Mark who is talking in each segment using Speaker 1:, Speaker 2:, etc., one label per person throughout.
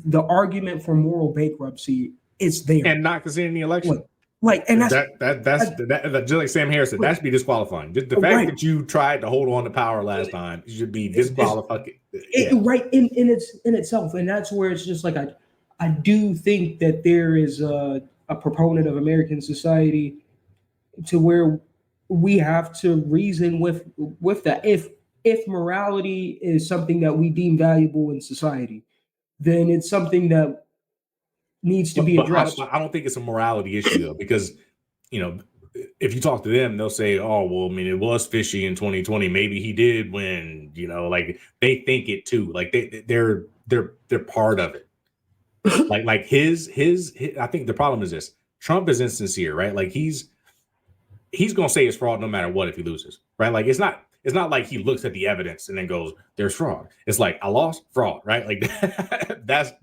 Speaker 1: the argument for moral bankruptcy is there,
Speaker 2: and not considering the election.
Speaker 1: And
Speaker 2: that's just like Sam Harris said, that should be disqualifying. Just the fact that you tried to hold on to power last time should be disqualified.
Speaker 1: Right in itself, and that's where it's just like I do think that there is a proponent of American society to where we have to reason with that. If morality is something that we deem valuable in society, then it's something that needs to be addressed.
Speaker 2: I don't think it's a morality issue though, because if you talk to them, they'll say, "Oh, well, I mean, it was fishy in 2020. Maybe he did win." Like they think it too. Like they're part of it. like his. I think the problem is this: Trump is insincere, right? Like he's gonna say it's fraud no matter what if he loses, right? Like it's not like he looks at the evidence and then goes, "There's fraud." It's like, I lost, fraud, right? Like that's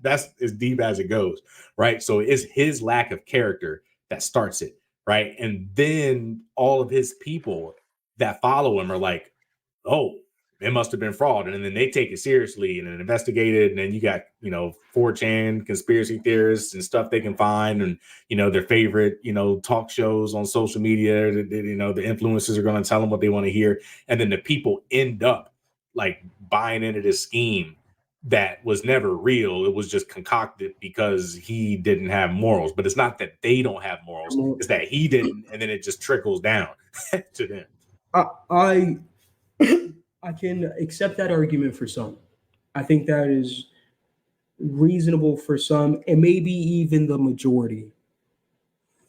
Speaker 2: as deep as it goes, right? So it's his lack of character that starts it, right? And then all of his people that follow him are like, "Oh, it must have been fraud," and then they take it seriously and then investigate it. And then you got 4chan conspiracy theorists and stuff they can find, and their favorite talk shows on social media. The influencers are going to tell them what they want to hear, and then the people end up like buying into this scheme that was never real. It was just concocted because he didn't have morals. But it's not that they don't have morals; it's that he didn't, and then it just trickles down to them.
Speaker 1: I can accept that argument for some. I think that is reasonable for some, and maybe even the majority.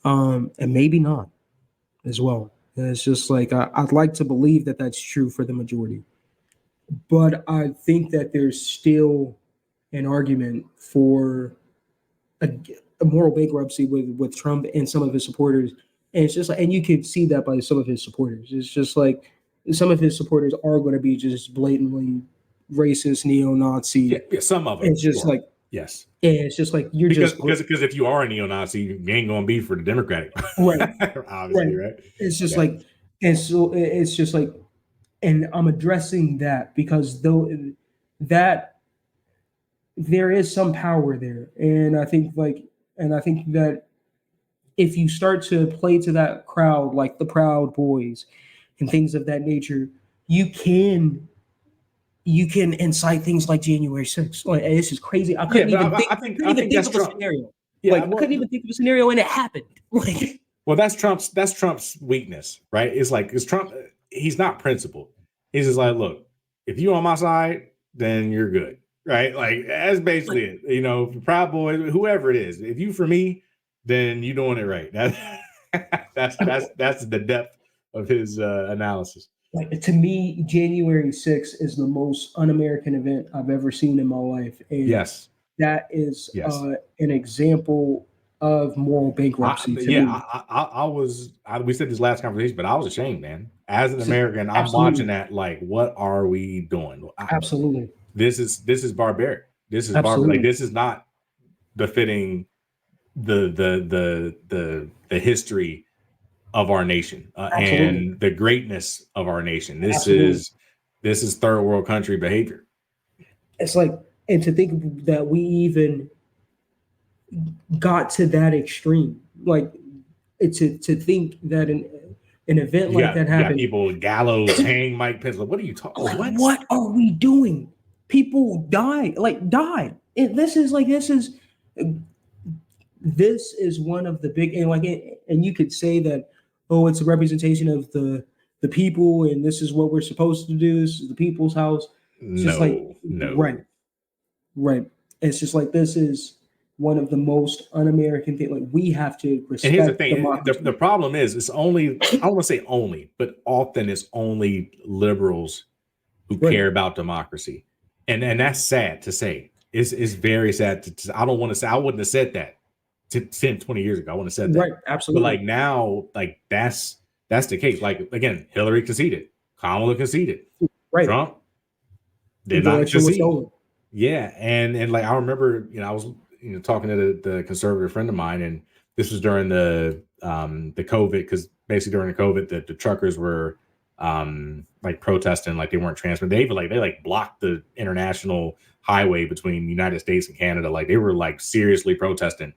Speaker 1: And maybe not as well. And it's just like I'd like to believe that that's true for the majority. But I think that there's still an argument for a moral bankruptcy with Trump and some of his supporters. And it's just like, and you can see that by some of his supporters. It's just like some of his supporters are going to be just blatantly racist, neo-Nazi.
Speaker 2: Yeah, some of them.
Speaker 1: It's just like,
Speaker 2: yes.
Speaker 1: And it's just like
Speaker 2: because if you are a neo-Nazi, you ain't going to be for the Democratic,
Speaker 1: right?
Speaker 2: Obviously, right?
Speaker 1: It's just like, and so it's just like, and I'm addressing that because that there is some power there, and I think that if you start to play to that crowd, like the Proud Boys and things of that nature, you can incite things like January 6th. Like, it's just crazy. I couldn't even think of a scenario. Yeah, I couldn't even think of a scenario, and it happened. Like,
Speaker 2: well, that's Trump's weakness, right? It's like, it's Trump. He's not principled. He's just like, look, if you on my side, then you're good, right? Like, that's basically it. Proud Boy, whoever it is, if you for me, then you're doing it right. That's the depth of his analysis.
Speaker 1: Like, to me, January 6th is the most un-American event I've ever seen in my life. And
Speaker 2: yes,
Speaker 1: that is an example of moral bankruptcy.
Speaker 2: We said this last conversation, but I was ashamed, man. As an American, I'm watching that like, what are we doing?
Speaker 1: Absolutely.
Speaker 2: This is barbaric. This is barbaric. Like, this is not befitting the history of our nation and the greatness of our nation. This is third world country behavior.
Speaker 1: It's like, and to think that we even got to that extreme, like to think that an event like that happened.
Speaker 2: People gallows hang Mike Pence. Like, what are you talking?
Speaker 1: Like, what are we doing? People died. This is one of the big, and you could say that, oh, it's a representation of the people, and this is what we're supposed to do. This is the people's house. It's right. It's just like, this is one of the most un-American things. Like, we have to respect.
Speaker 2: And here's the thing: the problem is, it's only, I don't want to say only, but often it's only liberals who care about democracy, and that's sad to say. It's very sad to I don't want to say. I wouldn't have said that 10, 20 years ago. I wouldn't have said that.
Speaker 1: Right, absolutely.
Speaker 2: But like now, like that's the case. Like, again, Hillary conceded, Kamala conceded,
Speaker 1: right.
Speaker 2: Trump did not concede. Yeah, and like, I remember, I was talking to the conservative friend of mine, and this was during the COVID, because basically during the COVID, the truckers were like protesting, like they weren't transferred. They blocked the international highway between the United States and Canada. Like they were like seriously protesting.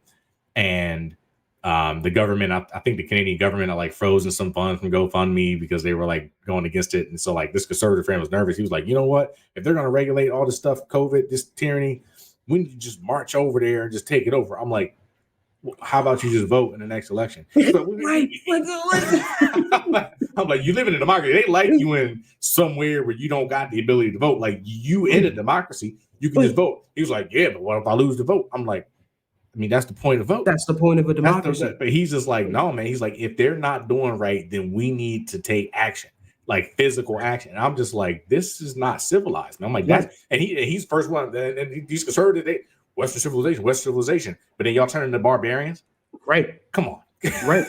Speaker 2: And the government, I think the Canadian government, like frozen some funds from GoFundMe because they were like going against it. And so like this conservative friend was nervous. He was like, you know what? If they're going to regulate all this stuff, COVID, this tyranny, we need to just march over there and just take it over. I'm like, well, how about you just vote in the next election?
Speaker 1: Right.
Speaker 2: I'm like, you live in a democracy. They like you in somewhere where you don't got the ability to vote. Like you in a democracy, you can just vote. He was like, yeah, but what if I lose the vote? I'm like, I mean, that's the point of vote.
Speaker 1: That's the point of a democracy.
Speaker 2: But he's just like, no, man. He's like, if they're not doing right, then we need to take action, like physical action. And I'm just like, this is not civilized. And I'm like, that's and he's first one. And these conservative, Western civilization. But then y'all turn into barbarians,
Speaker 1: right?
Speaker 2: Come on,
Speaker 1: Right.